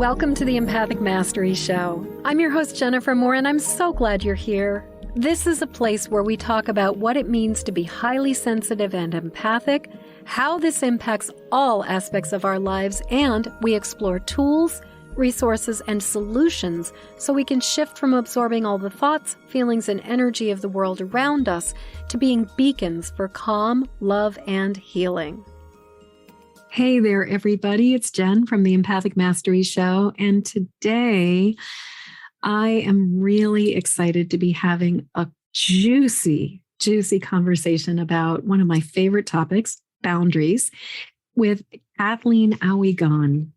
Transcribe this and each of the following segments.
Welcome to the Empathic Mastery Show. I'm your host, Jennifer Moore, and I'm so glad you're here. This is a place where we talk about what it means to be highly sensitive and empathic, how this impacts all aspects of our lives, and we explore tools, resources, and solutions so we can shift from absorbing all the thoughts, feelings, and energy of the world around us to being beacons for calm, love, and healing. Hey there, everybody. It's Jen from the Empathic Mastery Show. And today I am really excited to be having a juicy conversation about one of my favorite topics, boundaries, with Kathleen Oweegon.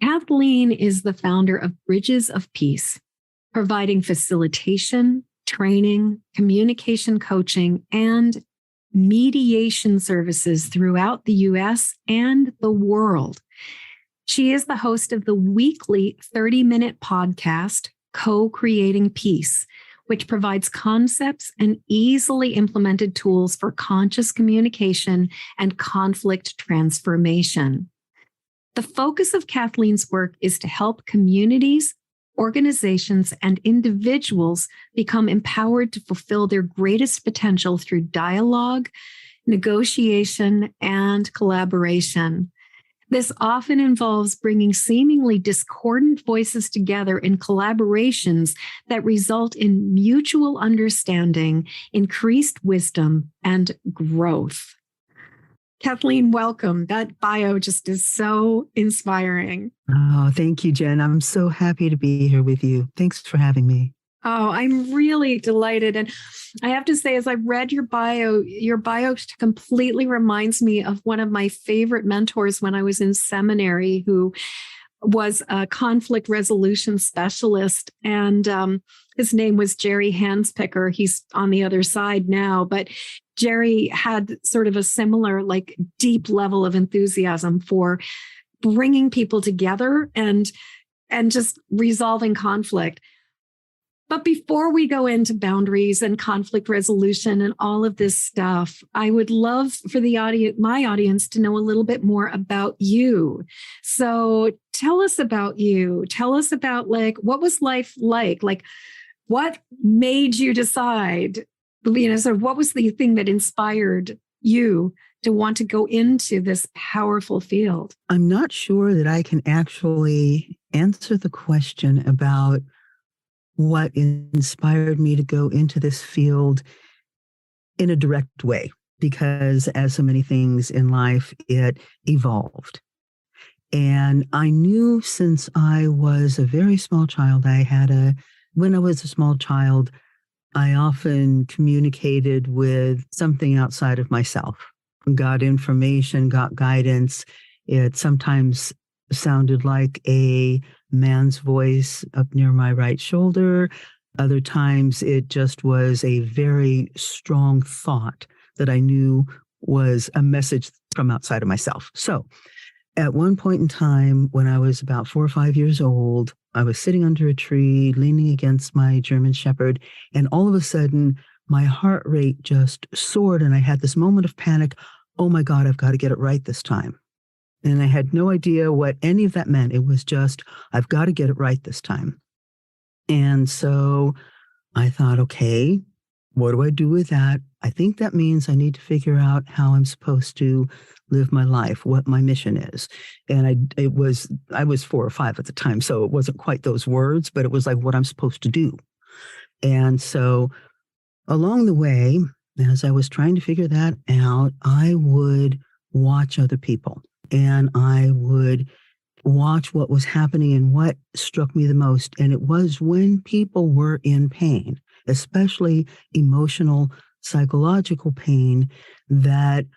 Kathleen is the founder of Bridges of Peace, providing facilitation, training, communication coaching, and mediation services throughout the U.S. and the world. She is the host of the weekly 30-minute podcast, Co-Creating Peace, which provides concepts and easily implemented tools for conscious communication and conflict transformation. The focus of Kathleen's work is to help communities, organizations, and individuals become empowered to fulfill their greatest potential through dialogue, negotiation, and collaboration. This often involves bringing seemingly discordant voices together in collaborations that result in mutual understanding, increased wisdom, and growth. Kathleen, welcome. That bio just is so inspiring. Oh, thank you, Jen. I'm so happy to be here with you. Thanks for having me. Oh, I'm really delighted. And I have to say, as I read your bio completely reminds me of one of my favorite mentors when I was in seminary, who was a conflict resolution specialist. And his name was Jerry Handspicker. He's on the other side now, but Jerry had sort of a similar, deep level of enthusiasm for bringing people together and just resolving conflict. But before we go into boundaries and conflict resolution and all of this stuff, I would love for my audience to know a little bit more about you. So tell us about you. Tell us about what was life like? What made you decide, sort of what was the thing that inspired you to want to go into this powerful field? I'm not sure that I can actually answer the question about what inspired me to go into this field in a direct way, because as so many things in life, it evolved. And I knew since I was a very small child, when I was a small child, I often communicated with something outside of myself, got information, got guidance. It sometimes sounded like a man's voice up near my right shoulder. Other times it just was a very strong thought that I knew was a message from outside of myself. So at one point in time, when I was about 4 or 5 years old, I was sitting under a tree, leaning against my German Shepherd, and all of a sudden, my heart rate just soared, and I had this moment of panic. Oh my God, I've got to get it right this time. And I had no idea what any of that meant. It was just, I've got to get it right this time. And so I thought, okay, what do I do with that? I think that means I need to figure out how I'm supposed to live my life, what my mission is. And I was 4 or 5 at the time, so it wasn't quite those words, but it was like what I'm supposed to do. And so along the way, as I was trying to figure that out, I would watch other people. And I would watch what was happening, and what struck me the most. And it was when people were in pain, especially emotional, psychological pain, that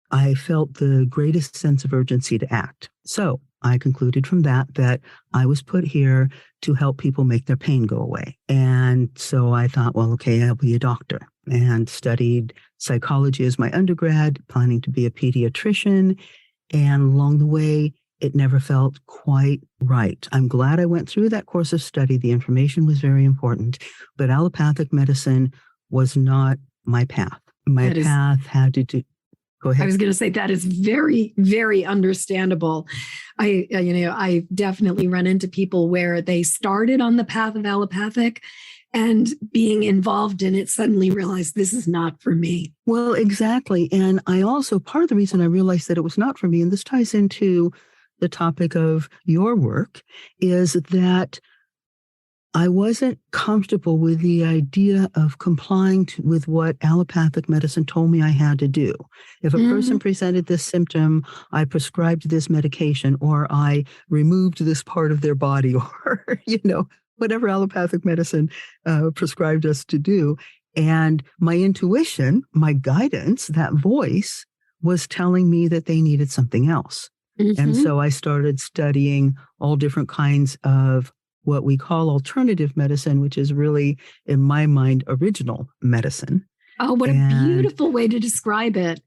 I felt the greatest sense of urgency to act. So I concluded from that I was put here to help people make their pain go away. And so I thought, well, okay, I'll be a doctor, and studied psychology as my undergrad, planning to be a pediatrician. And along the way, it never felt quite right. I'm glad I went through that course of study. The information was very important, but allopathic medicine was not my path. My path had to do. Go ahead. I was going to say that is very, very understandable. I definitely run into people where they started on the path of allopathic and being involved in it suddenly realized this is not for me. Well, exactly. And I also, part of the reason I realized that it was not for me, and this ties into the topic of your work, is that I wasn't comfortable with the idea of complying with what allopathic medicine told me I had to do. If a person presented this symptom, I prescribed this medication, or I removed this part of their body, or, whatever allopathic medicine prescribed us to do. And my intuition, my guidance, that voice was telling me that they needed something else. And so I started studying all different kinds of what we call alternative medicine, which is really, in my mind, original medicine. Oh, what a beautiful way to describe it.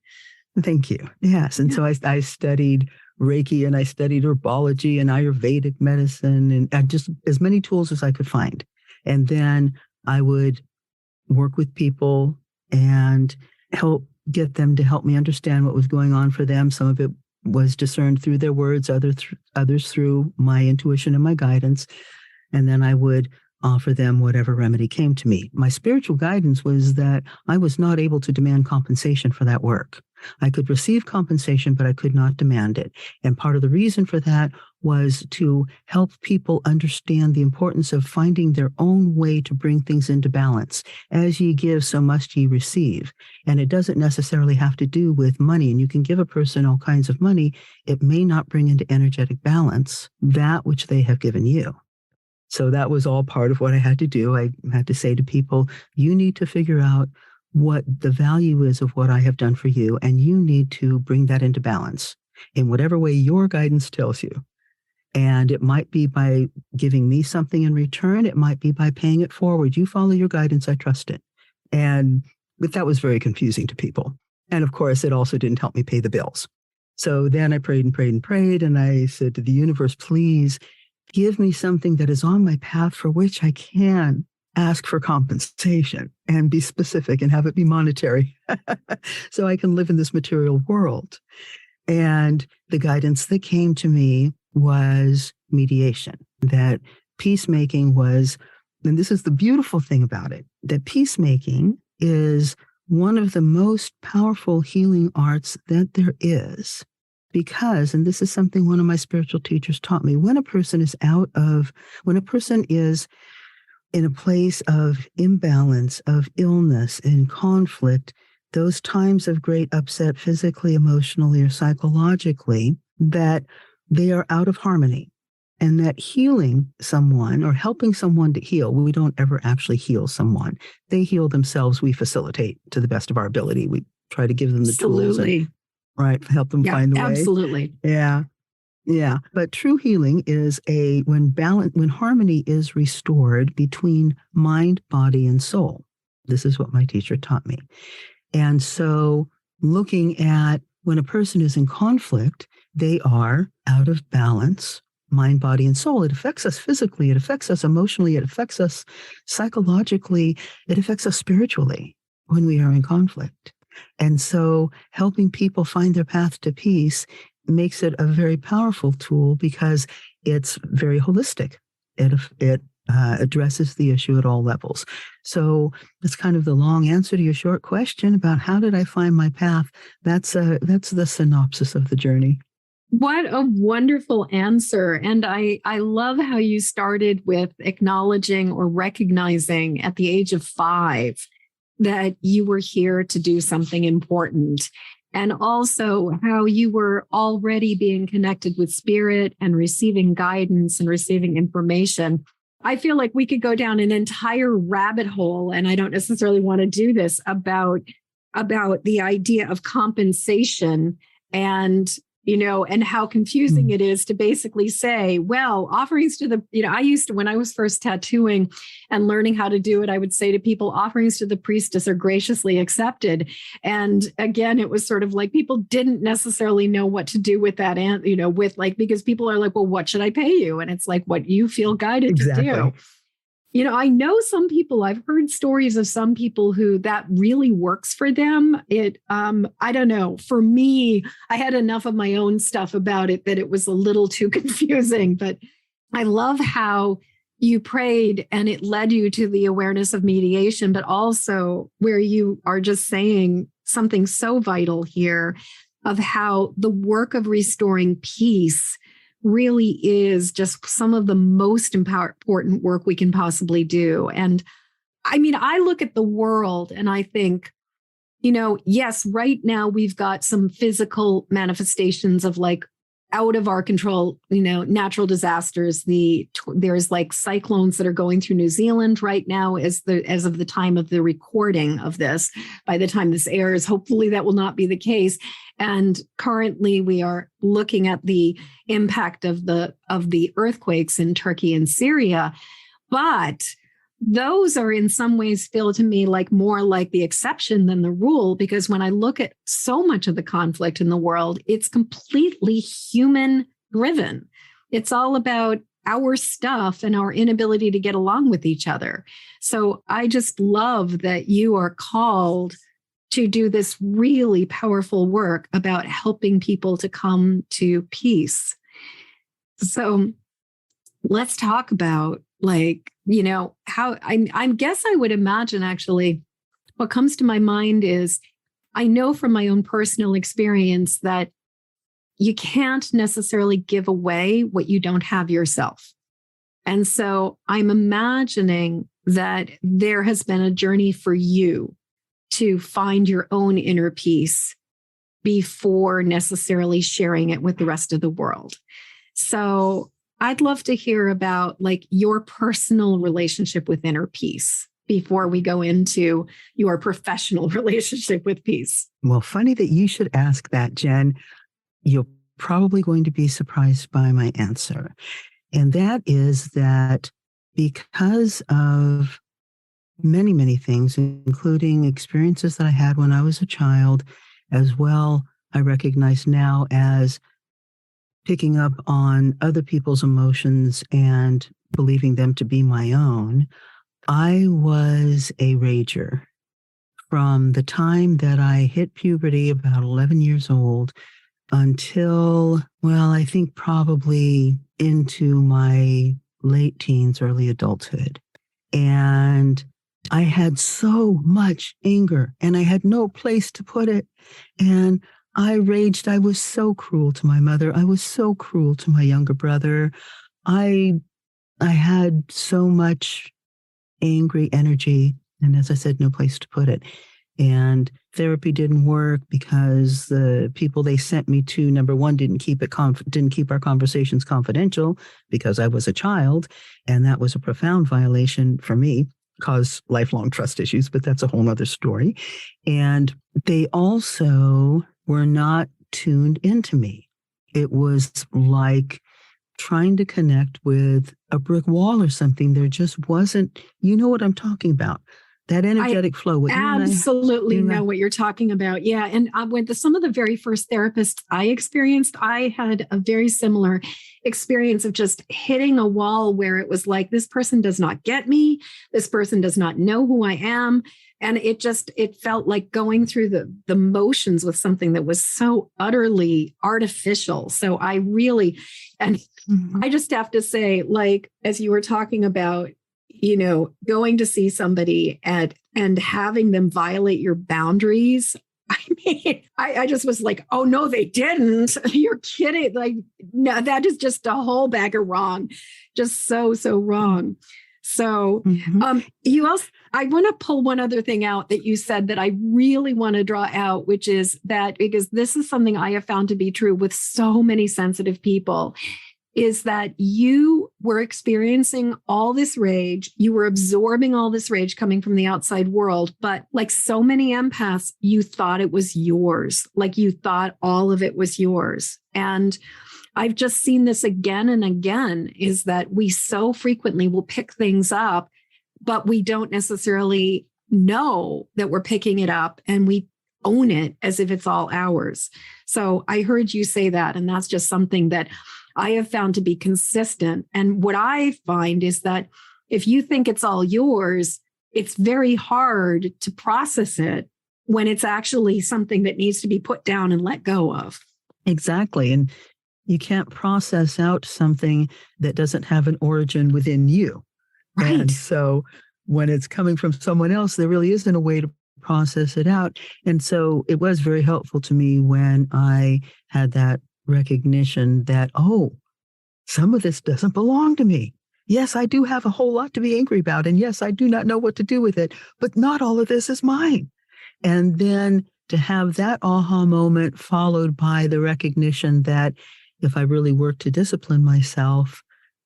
Thank you. Yes. And so I studied Reiki, and I studied herbology and Ayurvedic medicine, and just as many tools as I could find. And then I would work with people and get them to help me understand what was going on for them. Some of it was discerned through their words, others through my intuition and my guidance. And then I would offer them whatever remedy came to me. My spiritual guidance was that I was not able to demand compensation for that work. I could receive compensation, but I could not demand it. And part of the reason for that was to help people understand the importance of finding their own way to bring things into balance. As ye give, so must ye receive. And it doesn't necessarily have to do with money. And you can give a person all kinds of money. It may not bring into energetic balance that which they have given you. So that was all part of what I had to do. I had to say to people, you need to figure out what the value is of what I have done for you, and you need to bring that into balance in whatever way your guidance tells you. And it might be by giving me something in return. It might be by paying it forward. You follow your guidance, I trust it. But that was very confusing to people. And of course, it also didn't help me pay the bills. So then I prayed and prayed and prayed, and I said to the universe, please give me something that is on my path for which I can ask for compensation and be specific and have it be monetary so I can live in this material world. And the guidance that came to me was mediation, that peacemaking was, and this is the beautiful thing about it, that peacemaking is one of the most powerful healing arts that there is. Because, and this is something one of my spiritual teachers taught me, when a person is in a place of imbalance, of illness and conflict, those times of great upset physically, emotionally, or psychologically, that they are out of harmony. And that healing someone or helping someone to heal, we don't ever actually heal someone. They heal themselves. We facilitate to the best of our ability. We try to give them the tools. Right. Help them find the way. Absolutely. Yeah. Yeah. But true healing is when harmony is restored between mind, body, and soul. This is what my teacher taught me. And so looking at when a person is in conflict, they are out of balance, mind, body, and soul. It affects us physically. It affects us emotionally. It affects us psychologically. It affects us spiritually when we are in conflict. And so helping people find their path to peace makes it a very powerful tool because it's very holistic. It addresses the issue at all levels. So that's kind of the long answer to your short question about how did I find my path. That's the synopsis of the journey. What a wonderful answer. And I love how you started with acknowledging or recognizing at the age of 5 that you were here to do something important. And also how you were already being connected with spirit and receiving guidance and receiving information. I feel like we could go down an entire rabbit hole, and I don't necessarily want to do this, about the idea of compensation and how confusing it is to basically say, well, offerings to the, I used to, when I was first tattooing and learning how to do it, I would say to people, offerings to the priestess are graciously accepted. And again, it was sort of like people didn't necessarily know what to do with that. And, because people are like, well, what should I pay you? And it's like what you feel guided to do. I know some people, I've heard stories of some people who that really works for them. I don't know. For me, I had enough of my own stuff about it that it was a little too confusing, but I love how you prayed and it led you to the awareness of mediation, but also where you are just saying something so vital here of how the work of restoring peace really is just some of the most important work we can possibly do. And I mean, I look at the world and I think, yes, right now we've got some physical manifestations of like out of our control, natural disasters. There's like cyclones that are going through New Zealand right now as of the time of the recording of this. By the time this airs, hopefully that will not be the case. And currently we are looking at the impact of the earthquakes in Turkey and Syria. But those are in some ways feel to me like more like the exception than the rule, because when I look at so much of the conflict in the world, it's completely human driven. It's all about our stuff and our inability to get along with each other. So I just love that you are called to do this really powerful work about helping people to come to peace. So let's talk about how I guess I would imagine actually what comes to my mind is I know from my own personal experience that you can't necessarily give away what you don't have yourself. And so I'm imagining that there has been a journey for you to find your own inner peace before necessarily sharing it with the rest of the world. So I'd love to hear about like your personal relationship with inner peace before we go into your professional relationship with peace. Well, funny that you should ask that, Jen. You're probably going to be surprised by my answer. And that is that because of many, many things, including experiences that I had when I was a child, as well, I recognize now as picking up on other people's emotions and believing them to be my own. I was a rager from the time that I hit puberty, about 11 years old, until, well, I think probably into my late teens, early adulthood. And I had so much anger and I had no place to put it. And I raged. I was so cruel to my mother. I was so cruel to my younger brother. I had so much angry energy. And as I said, no place to put it. And therapy didn't work because the people they sent me to, number one, didn't keep our conversations confidential because I was a child. And that was a profound violation for me, caused lifelong trust issues, but that's a whole other story. And they also were not tuned into me. It was like trying to connect with a brick wall or something. There just wasn't, you know what I'm talking about. That energetic flow. What absolutely know what you're talking about. Yeah. And with some of the very first therapists I experienced, I had a very similar experience of just hitting a wall where it was like, this person does not get me. This person does not know who I am. And it felt like going through the motions with something that was so utterly artificial. So I really, and I just have to say, like, as you were talking about, going to see somebody and having them violate your boundaries. I mean, I just was like, oh, no, they didn't. You're kidding. Like, no, that is just a whole bag of wrong. Just so wrong. So I want to pull one other thing out that you said that I really want to draw out, which is that because this is something I have found to be true with so many sensitive people, is that you were experiencing all this rage, you were absorbing all this rage coming from the outside world, but like so many empaths, you thought it was yours, like you thought all of it was yours. And I've just seen this again and again, is that we so frequently will pick things up, but we don't necessarily know that we're picking it up and we own it as if it's all ours. So I heard you say that, and that's just something that I have found to be consistent. And what I find is that if you think it's all yours, it's very hard to process it when it's actually something that needs to be put down and let go of. Exactly. And you can't process out something that doesn't have an origin within you. Right. And so when it's coming from someone else, there really isn't a way to process it out. And so it was very helpful to me when I had that recognition that, oh, some of this doesn't belong to me. Yes, I do have a whole lot to be angry about. And yes, I do not know what to do with it, but not all of this is mine. And then to have that aha moment followed by the recognition that if I really work to discipline myself,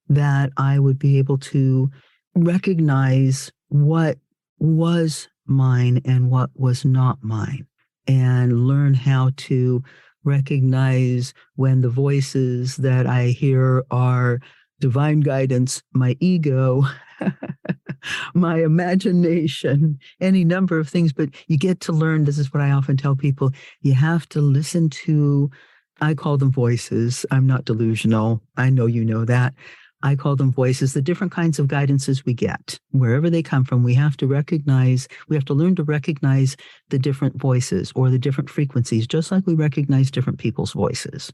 that I would be able to recognize what was mine and what was not mine, and learn how to recognize when the voices that I hear are divine guidance, my ego, my imagination, any number of things. But you get to learn, this is what I often tell people, you have to listen to, I call them voices. I'm not delusional. I know you know that. I call them voices, the different kinds of guidances we get, wherever they come from. We have to learn to recognize the different voices or the different frequencies, just like we recognize different people's voices.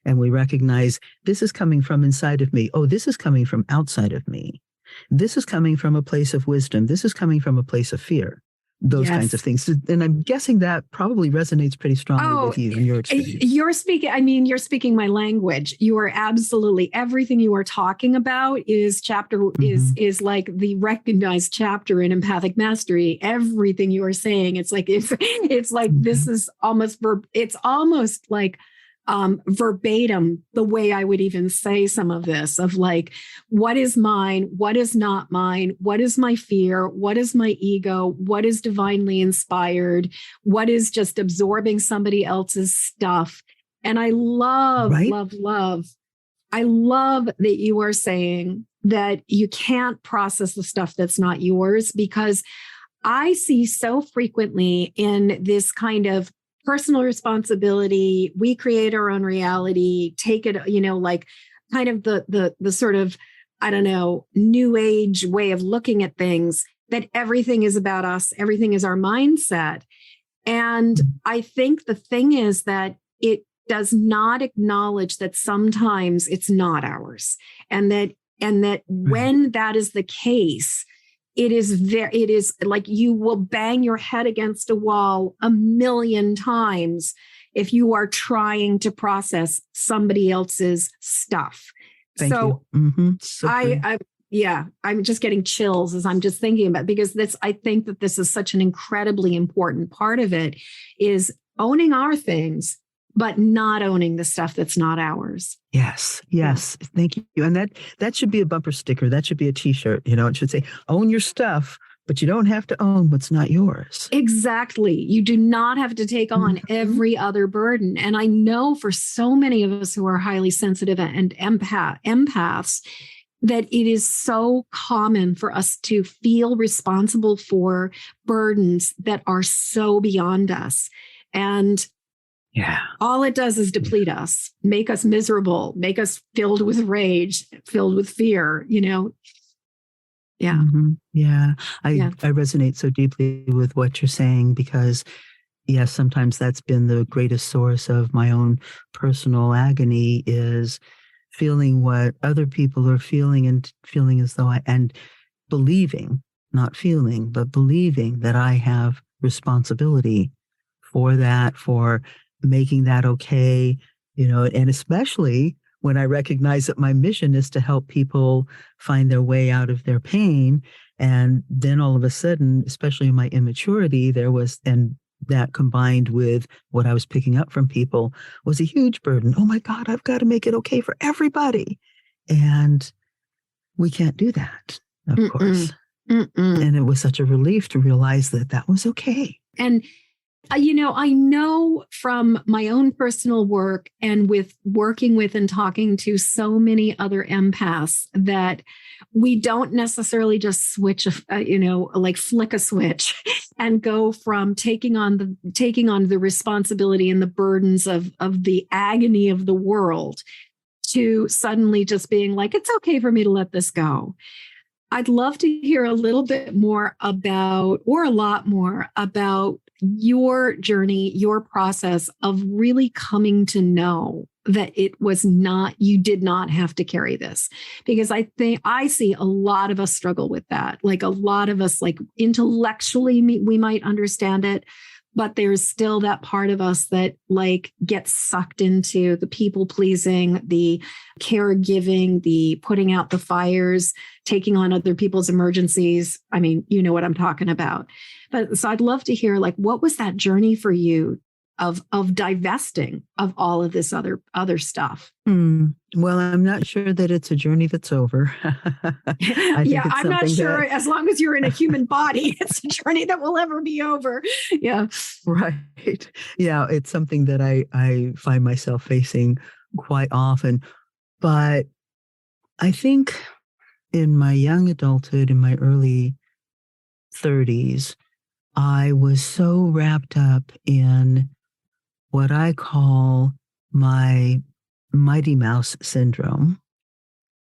And we recognize this is coming from inside of me. Oh, this is coming from outside of me. This is coming from a place of wisdom. This is coming from a place of fear. Those kinds of things. And I'm guessing that probably resonates pretty strongly with you and your experience. You're speaking my language. You are absolutely, everything you are talking about is is like the recognized chapter in empathic mastery. Everything you are saying, it's like this is almost like verbatim the way I would even say some of this, of like, what is mine, what is not mine, what is my fear, what is my ego, what is divinely inspired, what is just absorbing somebody else's stuff. And I love I love that you are saying that you can't process the stuff that's not yours, because I see so frequently in this kind of personal responsibility, we create our own reality, take it, like kind of the sort of, I don't know, new age way of looking at things, that everything is about us, everything is our mindset. And I think the thing is that it does not acknowledge that sometimes it's not ours. And that when that is the case, it is like you will bang your head against a wall 1,000,000 times if you are trying to process somebody else's stuff. Thank you. Mm-hmm. So I'm just getting chills as I'm just thinking about it, because I think that this is such an incredibly important part of it, is owning our things, but not owning the stuff that's not ours. Yes. Thank you. And that should be a bumper sticker. That should be a t-shirt. It should say, own your stuff, but you don't have to own what's not yours. Exactly. You do not have to take on every other burden. And I know for so many of us who are highly sensitive and empaths, that it is so common for us to feel responsible for burdens that are so beyond us. And all it does is deplete us, make us miserable, make us filled with rage, filled with fear, Yeah. Mm-hmm. Yeah. I resonate so deeply with what you're saying, because yes, sometimes that's been the greatest source of my own personal agony, is feeling what other people are feeling, and feeling as though and believing, not feeling, but believing that I have responsibility for that, for making that okay, and especially when I recognize that my mission is to help people find their way out of their pain. And then all of a sudden, especially in my immaturity, and that combined with what I was picking up from people was a huge burden. Oh my God, I've got to make it okay for everybody. And we can't do that, of course. And it was such a relief to realize that was okay. And I know from my own personal work and with working with and talking to so many other empaths, that we don't necessarily just switch, like flick a switch and go from taking on the responsibility and the burdens of the agony of the world to suddenly just being like, it's okay for me to let this go. I'd love to hear a little bit more about, or a lot more about your journey, your process of really coming to know that it was not, you did not have to carry this. Because I think I see a lot of us struggle with that. Like a lot of us, like intellectually, we might understand it, but there's still that part of us that like gets sucked into the people pleasing, the caregiving, the putting out the fires, taking on other people's emergencies. I mean, you know what I'm talking about. But so I'd love to hear, like, what was that journey for you of divesting of all of this other stuff? Well, I'm not sure that it's a journey that's over. I'm not sure. As long as you're in a human body, it's a journey that will ever be over. Yeah. Right. Yeah, it's something that I find myself facing quite often. But I think in my young adulthood, in my early 30s, I was so wrapped up in what I call my Mighty Mouse syndrome,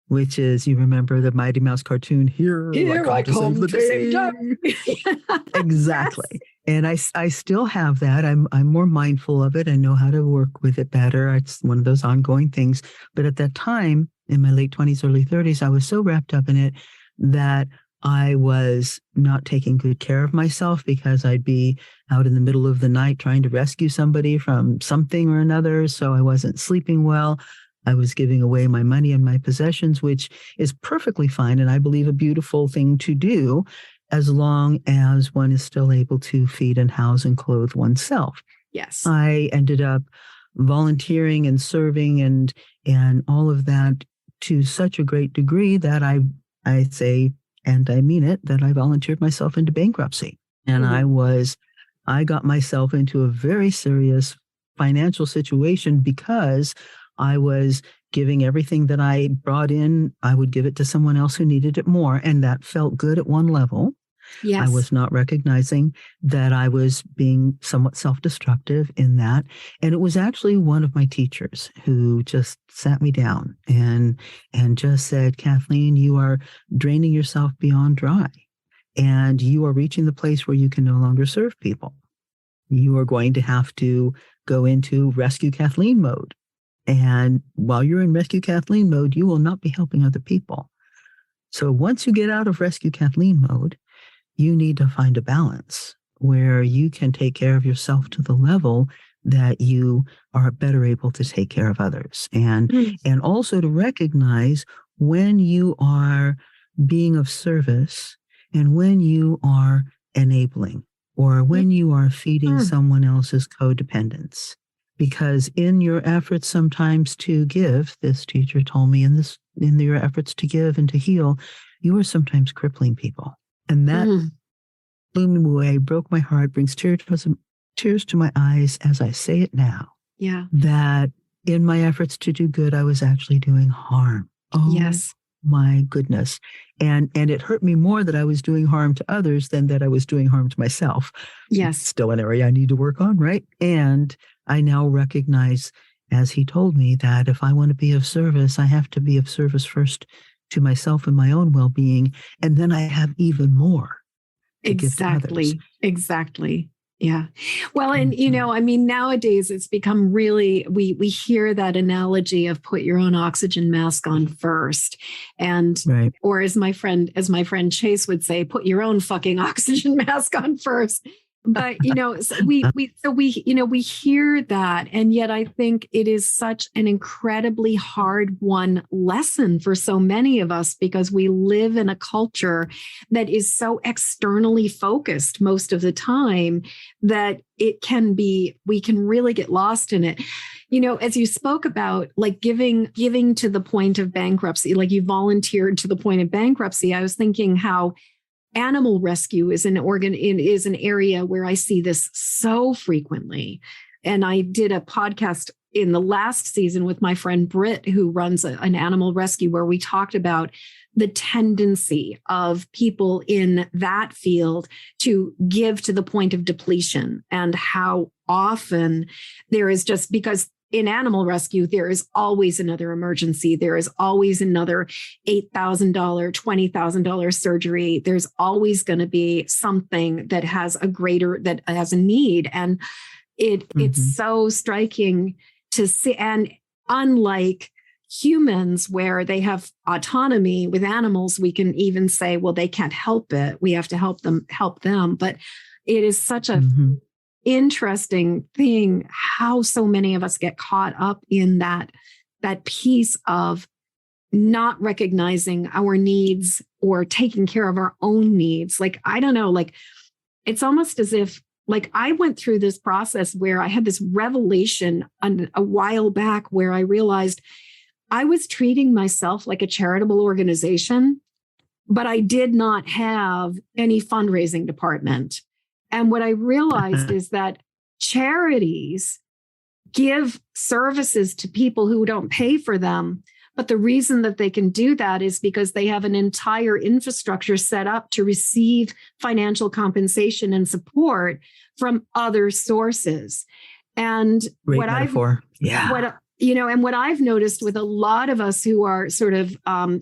which is, you remember the Mighty Mouse cartoon, Here I come to save the day. Exactly. Yes. And I still have that. I'm more mindful of it. I know how to work with it better. It's one of those ongoing things. But at that time, in my late 20s, early 30s, I was so wrapped up in it that I was not taking good care of myself, because I'd be out in the middle of the night trying to rescue somebody from something or another. So I wasn't sleeping well. I was giving away my money and my possessions, which is perfectly fine, and I believe a beautiful thing to do, as long as one is still able to feed and house and clothe oneself. Yes. I ended up volunteering and serving and all of that to such a great degree that I say, and I mean it, that I volunteered myself into bankruptcy. And I got myself into a very serious financial situation because I was giving everything that I brought in. I would give it to someone else who needed it more. And that felt good at one level. Yes. I was not recognizing that I was being somewhat self-destructive in that. And it was actually one of my teachers who just sat me down and just said, Kathleen, you are draining yourself beyond dry, and you are reaching the place where you can no longer serve people. You are going to have to go into Rescue Kathleen mode. And while you're in Rescue Kathleen mode, you will not be helping other people. So once you get out of Rescue Kathleen mode, you need to find a balance where you can take care of yourself to the level that you are better able to take care of others. And also to recognize when you are being of service and when you are enabling, or when you are feeding someone else's codependence. Because in your efforts sometimes to give, this teacher told me, in your efforts to give and to heal, you are sometimes crippling people. And that blew me away, broke my heart, brings tears to my eyes as I say it now. Yeah. That in my efforts to do good, I was actually doing harm. Oh, yes. My goodness. And it hurt me more that I was doing harm to others than that I was doing harm to myself. Yes. It's still an area I need to work on, right? And I now recognize, as he told me, that if I want to be of service, I have to be of service first to myself and my own well-being, and then I have even more to give to others. Exactly. Yeah. Well, and I mean, nowadays it's become really, we hear that analogy of put your own oxygen mask on first. And, right. Or as my friend Chase would say, put your own fucking oxygen mask on first. But, we hear that. And yet I think it is such an incredibly hard won lesson for so many of us, because we live in a culture that is so externally focused most of the time that we can really get lost in it. As you spoke about, like giving to the point of bankruptcy, like you volunteered to the point of bankruptcy, I was thinking how animal rescue is an area where I see this so frequently. And I did a podcast in the last season with my friend Britt, who runs an animal rescue, where we talked about the tendency of people in that field to give to the point of depletion, and how often there is, just because in animal rescue, there is always another emergency. There is always another $8,000, $20,000 surgery. There's always going to be something that has a need. And it's so striking to see. And unlike humans, where they have autonomy, with animals, we can even say, well, they can't help it. We have to help them. But it is such a interesting thing how so many of us get caught up in that piece of not recognizing our needs or taking care of our own needs. Like, I don't know, like, it's almost as if, like, I went through this process where I had this revelation a while back where I realized I was treating myself like a charitable organization, but I did not have any fundraising department. And what I realized is that charities give services to people who don't pay for them. But the reason that they can do that is because they have an entire infrastructure set up to receive financial compensation and support from other sources. And Great metaphor. what I've noticed with a lot of us who are sort of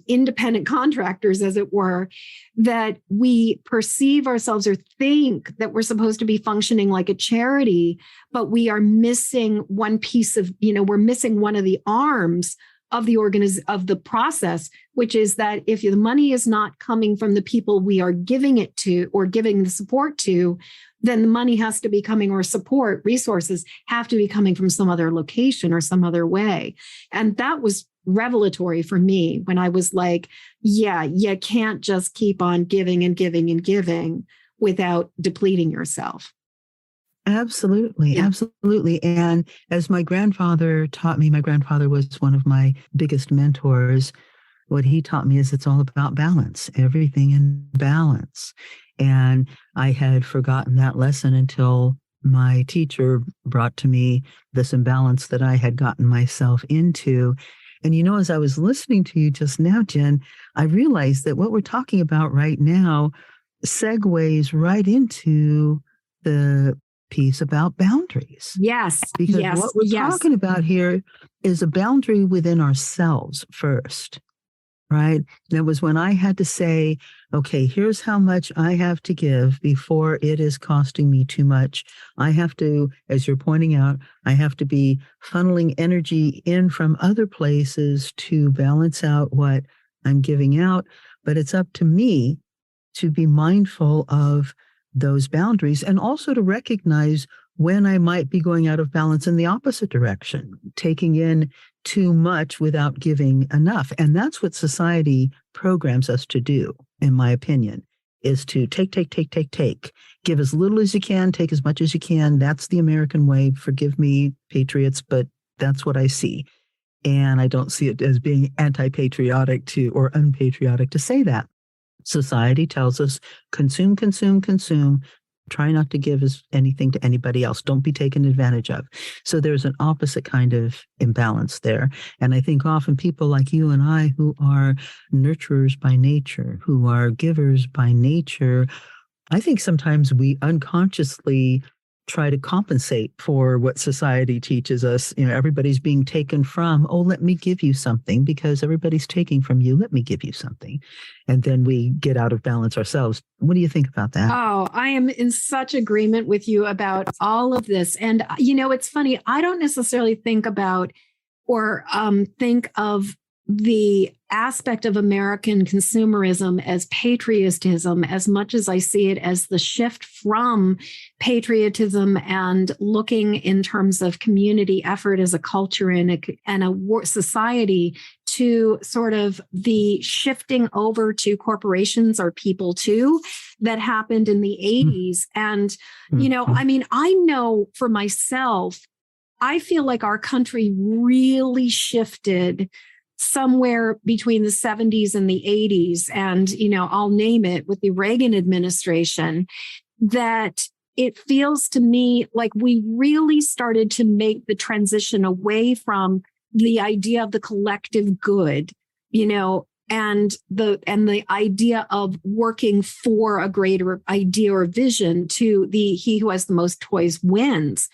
independent contractors, as it were, that we perceive ourselves or think that we're supposed to be functioning like a charity, but we are missing one piece of, we're missing one of the arms of the process, which is that if the money is not coming from the people we are giving it to or giving the support to, then the money has to be coming, or support resources have to be coming from some other location or some other way. And that was revelatory for me when I was like, yeah, you can't just keep on giving and giving and giving without depleting yourself. Absolutely. Yeah. Absolutely. And as my grandfather taught me, my grandfather was one of my biggest mentors. What he taught me is it's all about balance, everything in balance. And I had forgotten that lesson until my teacher brought to me this imbalance that I had gotten myself into. And, as I was listening to you just now, Jen, I realized that what we're talking about right now segues right into the piece about boundaries. Yes. Because what we're talking about here is a boundary within ourselves first. Right? That was when I had to say, okay, here's how much I have to give before it is costing me too much. I have to, as you're pointing out, I have to be funneling energy in from other places to balance out what I'm giving out. But it's up to me to be mindful of those boundaries and also to recognize when I might be going out of balance in the opposite direction, taking in too much without giving enough. And that's what society programs us to do, in my opinion, is to take. Give as little as you can, take as much as you can. That's the American way. Forgive me, patriots, but that's what I see. And I don't see it as being anti-patriotic or unpatriotic to say that. Society tells us consume. Try not to give anything to anybody else. Don't be taken advantage of. So there's an opposite kind of imbalance there. And I think often people like you and I, who are nurturers by nature, who are givers by nature, I think sometimes we unconsciously try to compensate for what society teaches us. Everybody's being taken from, let me give you something, because everybody's taking from you. Let me give you something. And then we get out of balance ourselves. What do you think about that? Oh, I am in such agreement with you about all of this. And, it's funny. I don't necessarily think about or think of the aspect of American consumerism as patriotism as much as I see it as the shift from patriotism and looking in terms of community effort as a culture and a society to sort of the shifting over to corporations or people too that happened in the 80s. And, I know for myself, I feel like our country really shifted somewhere between the 70s and the 80s. And, I'll name it with the Reagan administration, that it feels to me like we really started to make the transition away from the idea of the collective good, and the idea of working for a greater idea or vision to he who has the most toys wins.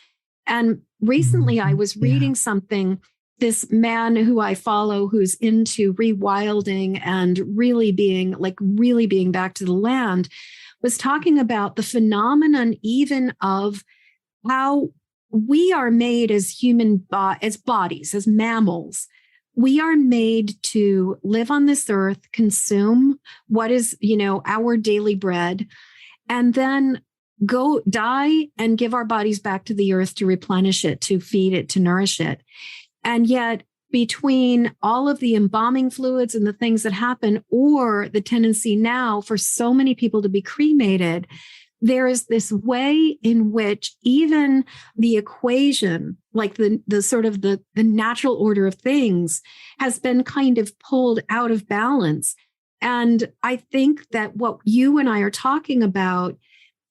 And recently I was reading something, this man who I follow, who's into rewilding and really being back to the land, was talking about the phenomenon even of how we are made as as bodies, as mammals. We are made to live on this earth, consume what is, our daily bread, and then go die and give our bodies back to the earth to replenish it, to feed it, to nourish it. And yet, between all of the embalming fluids and the things that happen, or the tendency now for so many people to be cremated, there is this way in which even the equation, like the sort of the natural order of things, has been kind of pulled out of balance. And I think that what you and I are talking about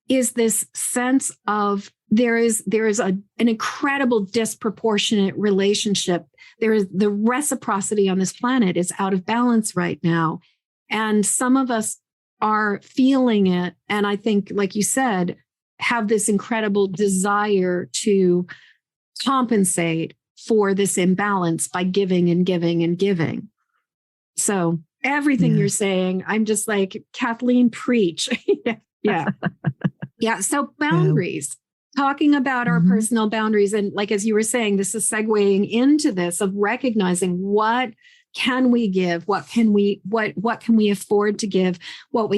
is this sense of there is an incredible disproportionate relationship. There is the reciprocity on this planet is out of balance right now. And some of us are feeling it. And I think, like you said, have this incredible desire to compensate for this imbalance by giving and giving and giving. So everything you're saying, I'm just like, Kathleen, preach. Yeah. Yeah. So boundaries, talking about our personal boundaries. And like, as you were saying, this is segueing into this of recognizing what can we give? What can we afford to give?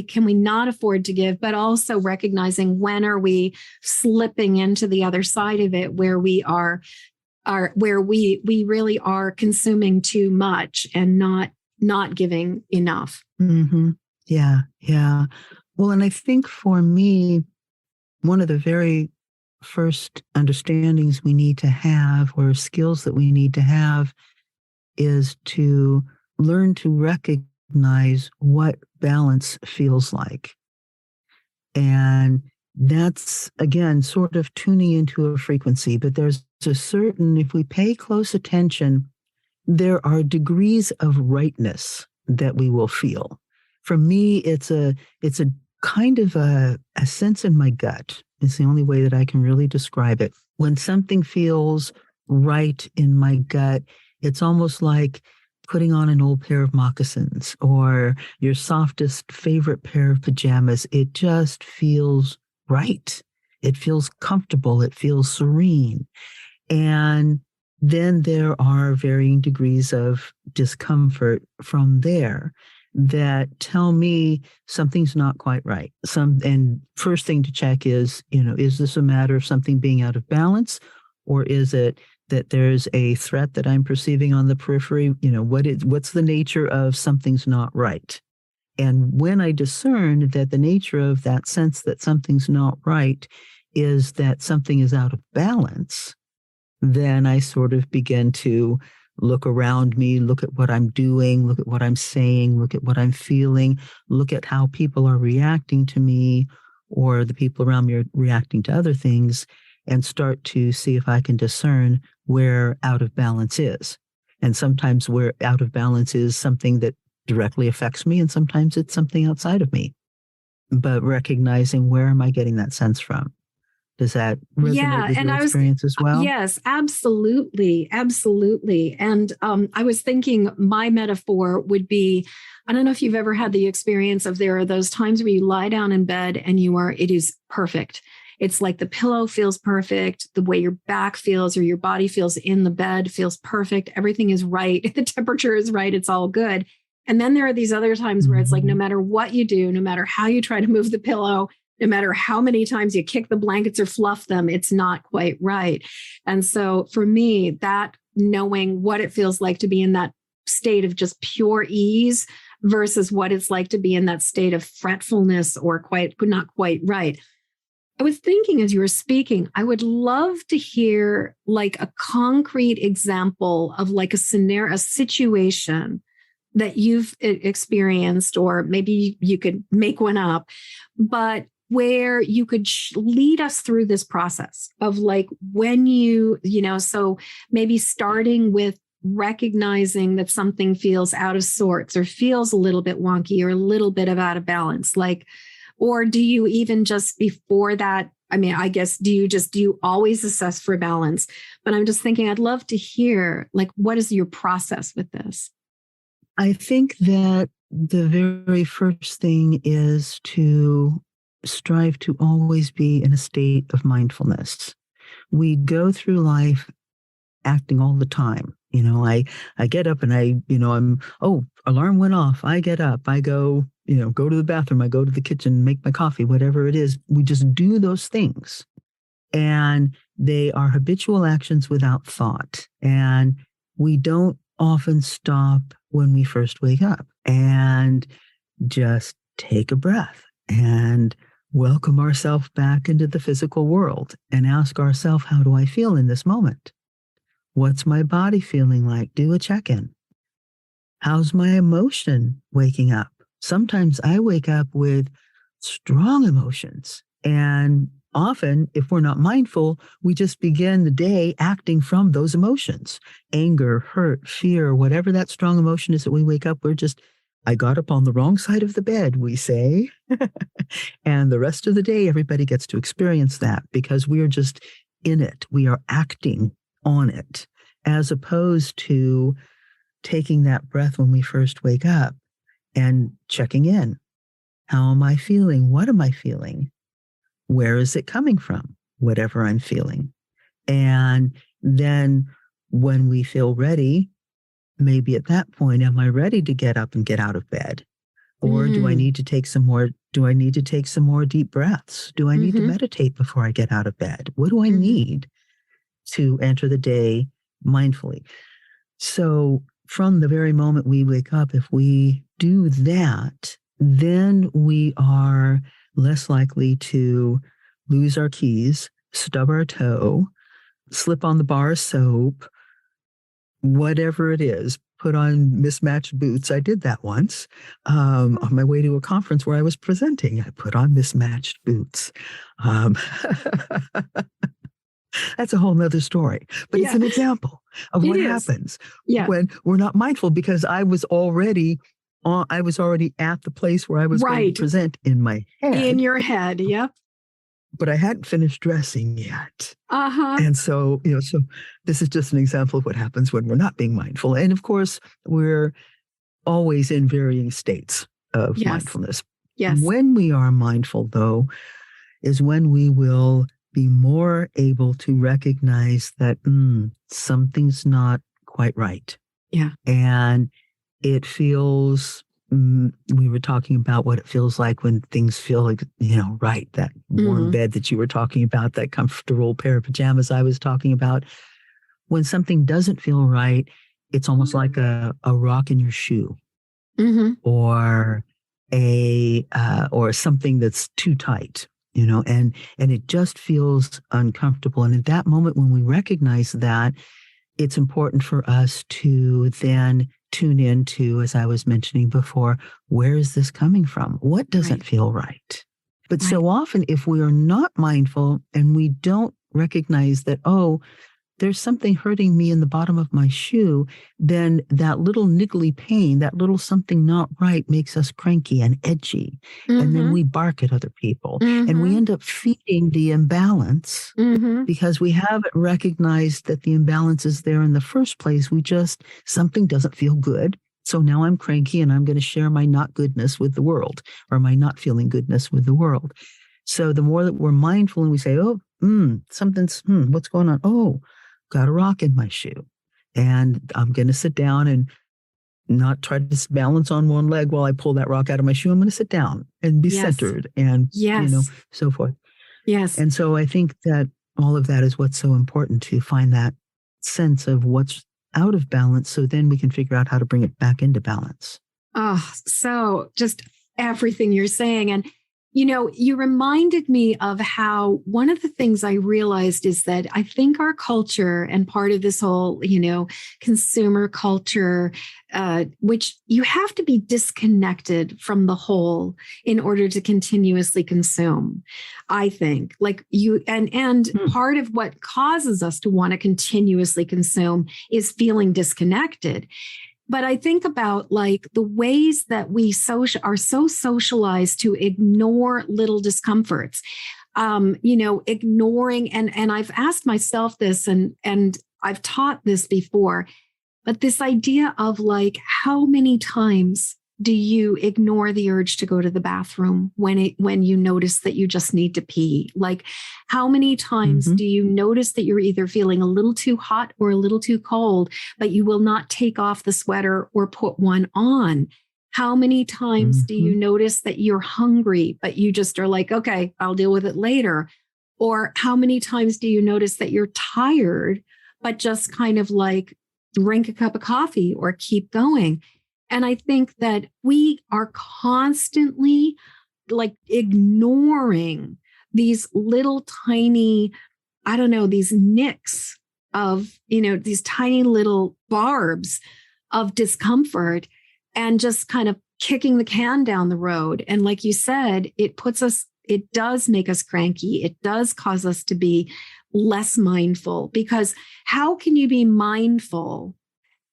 Can we not afford to give? But also recognizing when are we slipping into the other side of it, where we where we really are consuming too much and not giving enough. Mm-hmm. Yeah. Yeah. Well, and I think for me, one of the very first understandings we need to have, or skills that we need to have, is to learn to recognize what balance feels like. And that's, again, sort of tuning into a frequency. But there's a certain, if we pay close attention, there are degrees of rightness that we will feel. For me, it's a kind of a sense in my gut. It's the only way that I can really describe it. When something feels right in my gut, it's almost like putting on an old pair of moccasins or your softest favorite pair of pajamas. It just feels right. It feels comfortable. It feels serene. And then there are varying degrees of discomfort from there that tell me something's not quite right. And first thing to check is, is this a matter of something being out of balance, or is it that there's a threat that I'm perceiving on the periphery? What's the nature of something's not right? And when I discern that the nature of that sense that something's not right is that something is out of balance, then I sort of begin to look around me, look at what I'm doing, look at what I'm saying, look at what I'm feeling, look at how people are reacting to me, or the people around me are reacting to other things, and start to see if I can discern where out of balance is. And sometimes where out of balance is something that directly affects me, and sometimes it's something outside of me. But recognizing, where am I getting that sense from? Does that resonate with your experience as well? Yes, absolutely. Absolutely. And I was thinking my metaphor would be, I don't know if you've ever had the experience of, there are those times where you lie down in bed and it is perfect. It's like the pillow feels perfect. The way your back feels or your body feels in the bed feels perfect. Everything is right. The temperature is right. It's all good. And then there are these other times where it's like, no matter what you do, no matter how you try to move the pillow, no matter how many times you kick the blankets or fluff them, it's not quite right. And so for me, that knowing what it feels like to be in that state of just pure ease versus what it's like to be in that state of fretfulness or not quite right. I was thinking as you were speaking, I would love to hear like a concrete example of like a scenario, a situation that you've experienced, or maybe you could make one up, but where you could lead us through this process of like when so maybe starting with recognizing that something feels out of sorts or feels a little bit wonky or a little bit of out of balance, or do you even just before that I mean, I guess, do you always assess for balance? But I'm just thinking, I'd love to hear, like, what is your process with this? I think that the very first thing is to strive to always be in a state of mindfulness. We go through life acting all the time. I get up and alarm went off. I get up, I go to the bathroom, I go to the kitchen, make my coffee, whatever it is. We just do those things. And they are habitual actions without thought. And we don't often stop when we first wake up and just take a breath and welcome ourselves back into the physical world and ask ourselves, how do I feel in this moment? What's my body feeling like? Do a check-in. How's my emotion waking up? Sometimes I wake up with strong emotions. And often, if we're not mindful, we just begin the day acting from those emotions. Anger, hurt, fear, whatever that strong emotion is that we wake up, I got up on the wrong side of the bed, we say. And the rest of the day, everybody gets to experience that because we are just in it. We are acting on it, as opposed to taking that breath when we first wake up and checking in. How am I feeling? What am I feeling? Where is it coming from? Whatever I'm feeling. And then when we feel ready, maybe at that point, am I ready to get up and get out of bed? Or do I need to take some more deep breaths? Do I need to meditate before I get out of bed? What do I need to enter the day mindfully? So from the very moment we wake up, if we do that, then we are less likely to lose our keys, stub our toe, slip on the bar of soap, whatever it is, put on mismatched boots. I did that once on my way to a conference where I was presenting. I put on mismatched boots. That's a whole nother story, but it's an example of what happens when we're not mindful, because I was already at the place where I was going to present in my head. In your head, yep. But I hadn't finished dressing yet. And so this is just an example of what happens when we're not being mindful. And of course, we're always in varying states of mindfulness. Yes. When we are mindful, though, is when we will be more able to recognize that something's not quite right. Yeah. And it feels, we were talking about what it feels like when things feel like, right, that warm bed that you were talking about, that comfortable pair of pajamas I was talking about. When something doesn't feel right, it's almost like a rock in your shoe, or or something that's too tight, and it just feels uncomfortable. And at that moment, when we recognize that, it's important for us to then tune into, as I was mentioning before, where is this coming from? What doesn't feel right? But so often, if we are not mindful and we don't recognize that, there's something hurting me in the bottom of my shoe, then that little niggly pain, that little something not right, makes us cranky and edgy. And then we bark at other people. And we end up feeding the imbalance because we haven't recognized that the imbalance is there in the first place. Something doesn't feel good. So now I'm cranky and I'm going to share my not goodness with the world, or my not feeling goodness with the world. So the more that we're mindful and we say, something's, what's going on? Got a rock in my shoe, and I'm going to sit down and not try to balance on one leg while I pull that rock out of my shoe. I'm going to sit down and be centered and, so forth. Yes. And so I think that all of that is what's so important, to find that sense of what's out of balance, so then we can figure out how to bring it back into balance. So just everything you're saying. And you reminded me of how one of the things I realized is that I think our culture, and part of this whole, consumer culture, which you have to be disconnected from the whole in order to continuously consume. I think and part of what causes us to want to continuously consume is feeling disconnected. But I think about the ways that we are so socialized to ignore little discomforts. ignoring, and I've asked myself this, and I've taught this before, but this idea of like, how many times do you ignore the urge to go to the bathroom when you notice that you just need to pee? Like, how many times do you notice that you're either feeling a little too hot or a little too cold, but you will not take off the sweater or put one on? How many times do you notice that you're hungry, but you just are like, okay, I'll deal with it later? Or how many times do you notice that you're tired, but just kind of like drink a cup of coffee or keep going? And I think that we are constantly like ignoring these little tiny, I don't know, these nicks of, these tiny little barbs of discomfort, and just kind of kicking the can down the road. And like you said, it does make us cranky. It does cause us to be less mindful, because how can you be mindful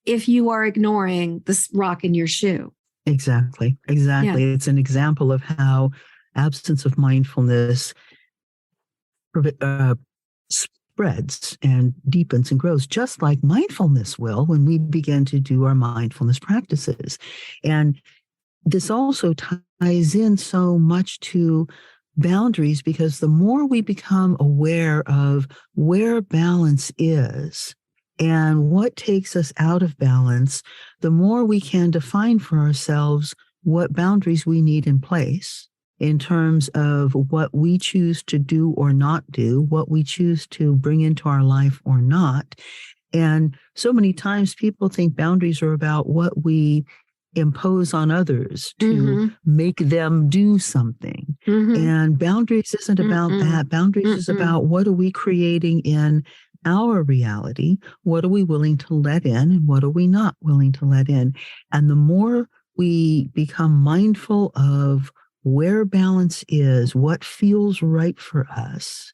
if you are ignoring this rock in your shoe? Exactly. Yeah. It's an example of how absence of mindfulness spreads and deepens and grows, just like mindfulness will when we begin to do our mindfulness practices. And this also ties in so much to boundaries, because the more we become aware of where balance is and what takes us out of balance, the more we can define for ourselves what boundaries we need in place in terms of what we choose to do or not do, what we choose to bring into our life or not. And so many times people think boundaries are about what we impose on others to make them do something. And boundaries isn't about that. Boundaries is about, what are we creating in our reality? What are we willing to let in, and what are we not willing to let in? And the more we become mindful of where balance is, what feels right for us,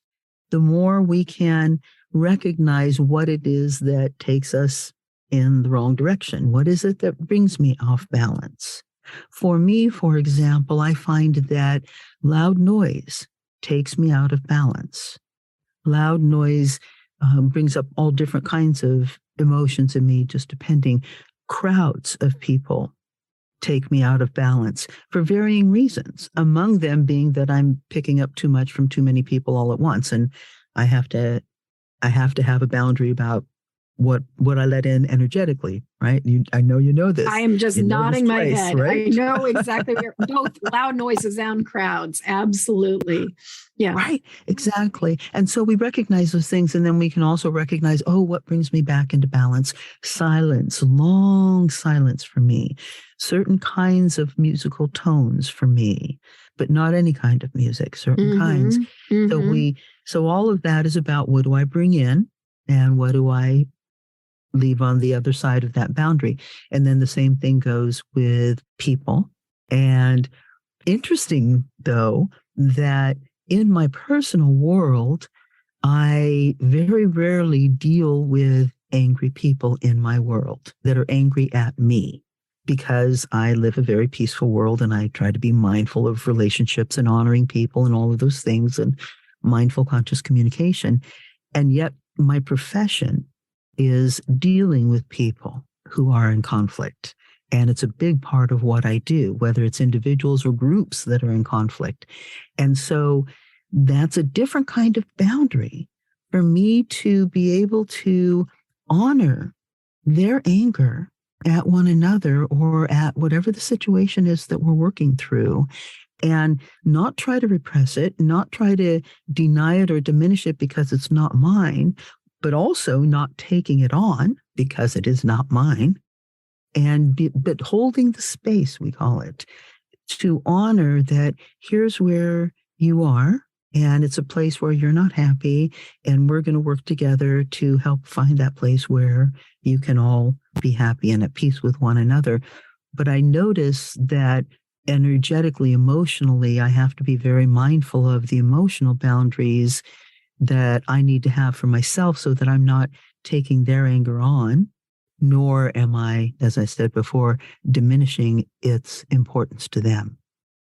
the more we can recognize what it is that takes us in the wrong direction. What is it that brings me off balance? For me, for example, I find that loud noise takes me out of balance. Loud noise brings up all different kinds of emotions in me, just depending. Crowds of people take me out of balance for varying reasons, among them being that I'm picking up too much from too many people all at once. And I have to have a boundary about what I let in energetically, right? I know you know this. I am just nodding my head. Right? I know exactly. Both loud noises and crowds. Absolutely. Yeah. Right. Exactly. And so we recognize those things, and then we can also recognize, what brings me back into balance? Silence, long silence for me, certain kinds of musical tones for me, but not any kind of music, certain kinds. So all of that is about, what do I bring in and what do I leave on the other side of that boundary? And then the same thing goes with people. And interesting, though, that in my personal world, I very rarely deal with angry people in my world that are angry at me, because I live a very peaceful world, and I try to be mindful of relationships and honoring people and all of those things, and mindful, conscious communication. And yet my profession is dealing with people who are in conflict. And it's a big part of what I do, whether it's individuals or groups that are in conflict. And so that's a different kind of boundary for me, to be able to honor their anger at one another, or at whatever the situation is that we're working through, and not try to repress it, not try to deny it or diminish it because it's not mine, but also not taking it on because it is not mine, but holding the space, we call it, to honor that here's where you are, and it's a place where you're not happy, and we're going to work together to help find that place where you can all be happy and at peace with one another. But I notice that energetically, emotionally, I have to be very mindful of the emotional boundaries that I need to have for myself, so that I'm not taking their anger on, nor am I, as I said before, diminishing its importance to them.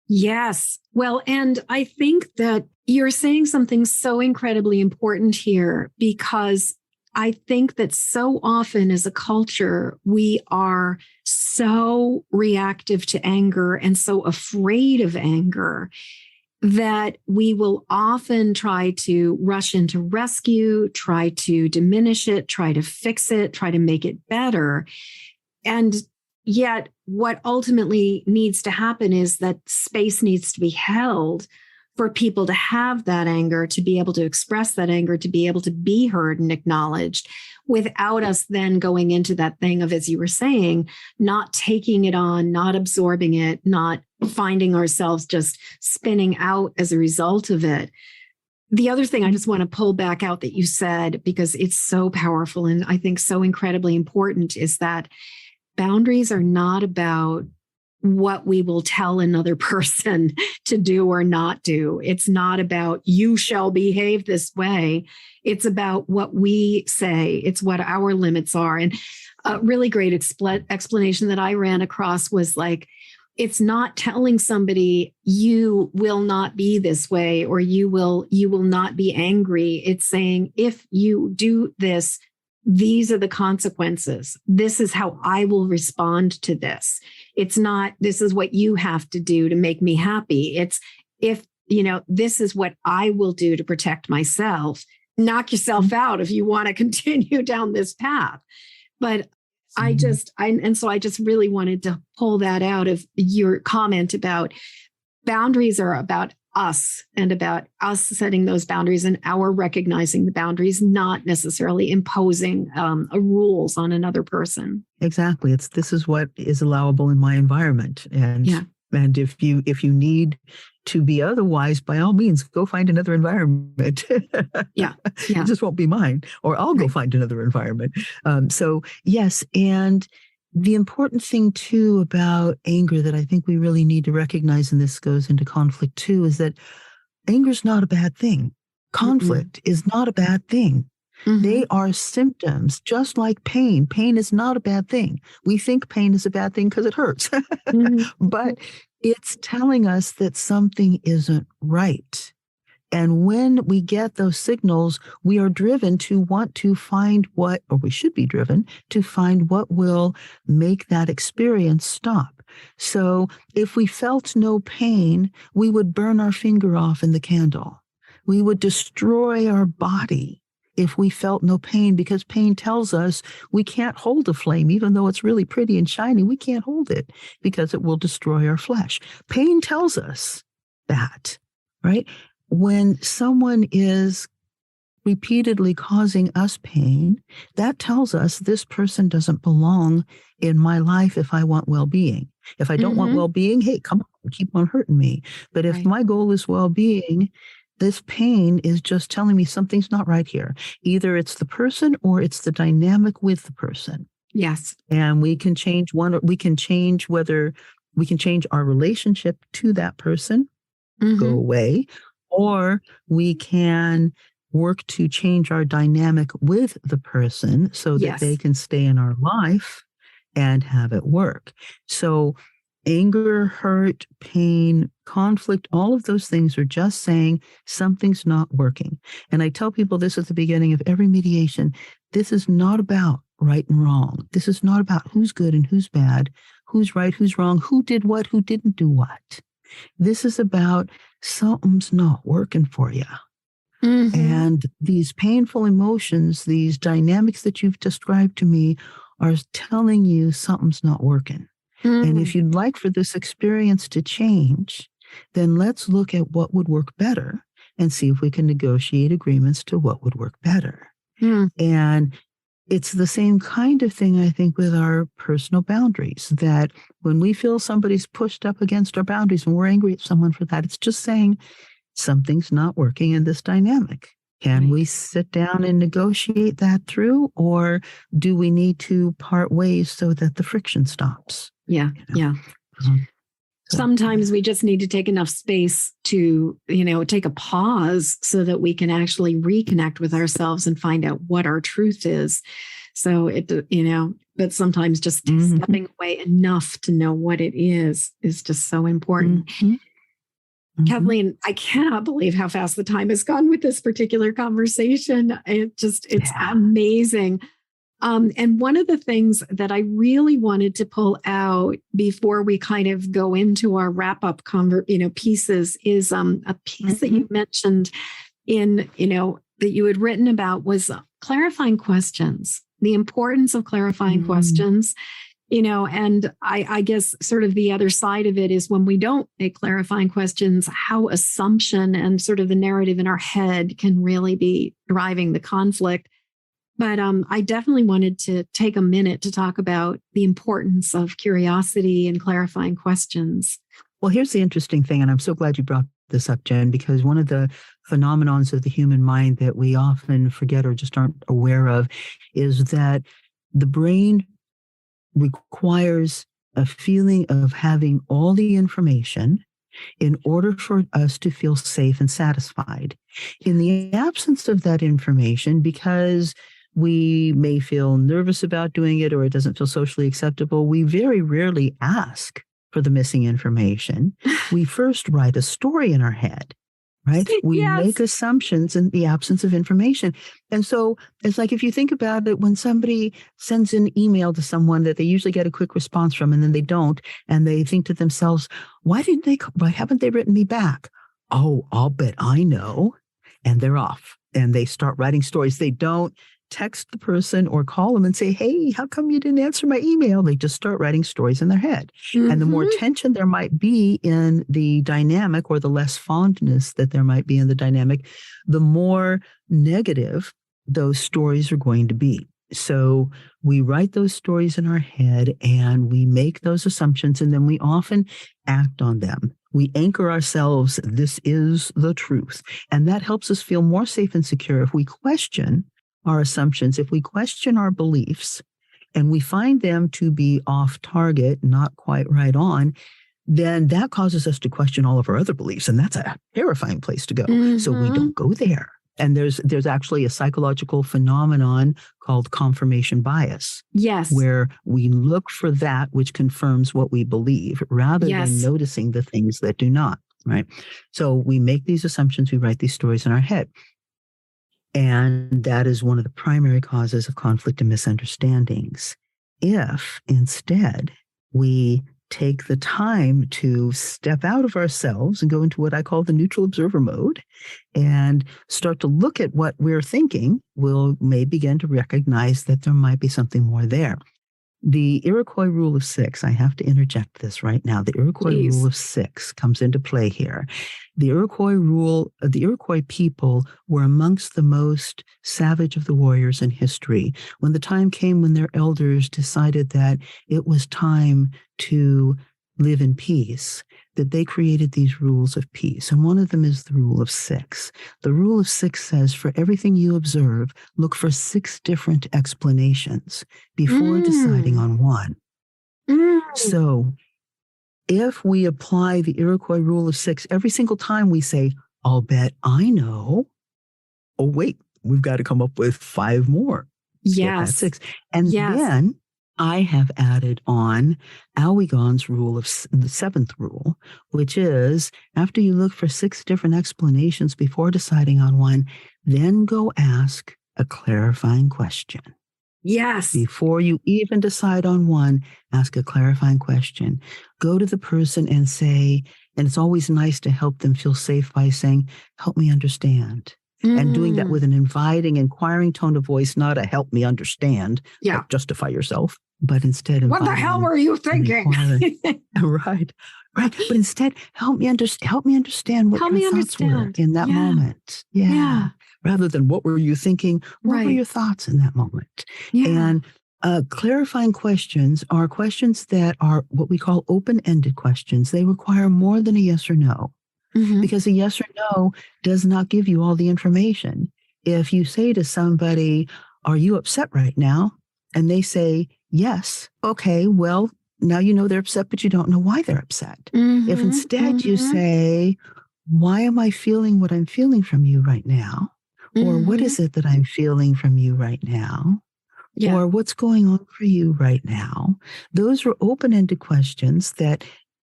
Yes. Well, and I think that, You're saying something so incredibly important here, because I think that so often as a culture, we are so reactive to anger and so afraid of anger that we will often try to rush into rescue, try to diminish it, try to fix it, try to make it better. And yet, what ultimately needs to happen is that space needs to be held for people to have that anger, to be able to express that anger, to be able to be heard and acknowledged, without us then going into that thing of, as you were saying, not taking it on, not absorbing it, not finding ourselves just spinning out as a result of it. The other thing I just want to pull back out that you said, because it's so powerful and I think so incredibly important, is that boundaries are not about what we will tell another person to do or not do. It's not about you shall behave this way. It's about what we say. It's what our limits are. And a really great explanation that I ran across was like, it's not telling somebody you will not be this way or you will not be angry. It's saying, if you do this, these are the consequences. This is how I will respond to this. It's not, this is what you have to do to make me happy. It's, if, this is what I will do to protect myself. Knock yourself out if you want to continue down this path. But so I just really wanted to pull that out of your comment about boundaries are about us and about us setting those boundaries and our recognizing the boundaries, not necessarily imposing rules on another person. Exactly. This is what is allowable in my environment. And if you need to be otherwise, by all means, go find another environment. Yeah. It just won't be mine, or I'll go find another environment. So yes. And the important thing too about anger that I think we really need to recognize, and this goes into conflict too, is that anger is not a bad thing. Conflict is not a bad thing. They are symptoms, just like pain. Pain is not a bad thing. We think pain is a bad thing because it hurts, but it's telling us that something isn't right. And when we get those signals, we are driven to want to find or we should be driven to find what will make that experience stop. So if we felt no pain, we would burn our finger off in the candle. We would destroy our body if we felt no pain, because pain tells us we can't hold a flame, even though it's really pretty and shiny. We can't hold it because it will destroy our flesh. Pain tells us that, right? When someone is repeatedly causing us pain, that tells us this person doesn't belong in my life if I want well-being. If I don't want well-being, hey, come on, keep on hurting me. But if my goal is well-being, this pain is just telling me something's not right here. Either it's the person or it's the dynamic with the person. Yes. And we can change we can change our relationship to that person, go away, or we can work to change our dynamic with the person so that they can stay in our life and have it work. So anger, hurt, pain, conflict, all of those things are just saying something's not working. And I tell people this at the beginning of every mediation. This is not about right and wrong. This is not about who's good and who's bad, who's right, who's wrong, who did what, who didn't do what. This is about something's not working for you. And these painful emotions, these dynamics that you've described to me are telling you something's not working. And if you'd like for this experience to change, then let's look at what would work better and see if we can negotiate agreements to what would work better. And it's the same kind of thing, I think, with our personal boundaries, that when we feel somebody's pushed up against our boundaries and we're angry at someone for that, it's just saying something's not working in this dynamic. Can we sit down and negotiate that through, or do we need to part ways so that the friction stops? Sometimes we just need to take enough space to, take a pause so that we can actually reconnect with ourselves and find out what our truth is. So but sometimes just stepping away enough to know what it is just so important. Mhm. Kathleen, I cannot believe how fast the time has gone with this particular conversation. It's Yeah. amazing. And one of the things that I really wanted to pull out before we kind of go into our wrap up pieces is a piece that Mhm. you mentioned in, that you had written about was clarifying questions, the importance of clarifying Mm. questions. And I guess sort of the other side of it is when we don't make clarifying questions, how assumption and sort of the narrative in our head can really be driving the conflict. But I definitely wanted to take a minute to talk about the importance of curiosity and clarifying questions. Well, here's the interesting thing, and I'm so glad you brought this up, Jen, because one of the phenomenons of the human mind that we often forget or just aren't aware of is that the brain requires a feeling of having all the information in order for us to feel safe and satisfied. In the absence of that information, because we may feel nervous about doing it or it doesn't feel socially acceptable, we very rarely ask for the missing information. We first write a story in our head, right? We make Yes. assumptions in the absence of information. And so it's like if you think about it, when somebody sends an email to someone that they usually get a quick response from, and then they don't, and they think to themselves, why haven't they written me back? Oh, I'll bet I know. And they're off and they start writing stories. They don't text the person or call them and say, hey, how come you didn't answer my email? They just start writing stories in their head. And the more Mm-hmm. tension there might be in the dynamic or the less fondness that there might be in the dynamic, the more negative those stories are going to be. So we write those stories in our head and we make those assumptions, and then we often act on them. We anchor ourselves, this is the truth. And that helps us feel more safe and secure. If we question our assumptions, if we question our beliefs and we find them to be off target, not quite right on, then that causes us to question all of our other beliefs. And that's a terrifying place to go. So we Mm-hmm. don't go there. And there's actually a psychological phenomenon called confirmation bias, Yes. where we look for that which confirms what we believe rather than Yes. noticing the things that do not, right? So we make these assumptions, we write these stories in our head. And that is one of the primary causes of conflict and misunderstandings. If instead we take the time to step out of ourselves and go into what I call the neutral observer mode and start to look at what we're thinking, we may begin to recognize that there might be something more there. The Iroquois rule of six, I have to interject this right now. The Iroquois Please. rule of six comes into play here. The Iroquois people were amongst the most savage of the warriors in history. When the time came when their elders decided that it was time to live in peace, that they created these rules of peace. And one of them is the rule of six. The rule of six says for everything you observe, look for 6 different explanations before deciding on one. So if we apply the Iroquois rule of six, every single time we say, I'll bet I know. Oh, wait, we've got to come up with 5 more. Get that Yes. 6. And Yes. then I have added on Oweegon's rule of the 7th rule, which is after you look for 6 different explanations before deciding on one, then go ask a clarifying question. Yes. Before you even decide on one, ask a clarifying question. Go to the person and say, and it's always nice to help them feel safe by saying, help me understand. And doing that with an inviting, inquiring tone of voice, not a help me understand, Yeah. justify yourself, but instead What the hell were you thinking? Right. But instead, help me understand what Help your me thoughts were understand. in that Yeah. moment. Yeah. Rather than what were you thinking? What were Right. your thoughts in that moment? Yeah. And clarifying questions are questions that are what we call open-ended questions. They require more than a yes or no, Mhm. because a yes or no does not give you all the information. If you say to somebody, are you upset right now? And they say, yes. Okay, well, now you know they're upset, but you don't know why they're upset. If instead you say, why am I feeling what I'm feeling from you right now? Or what is it that I'm feeling from you right now? Yeah. Or what's going on for you right now? Those are open-ended questions that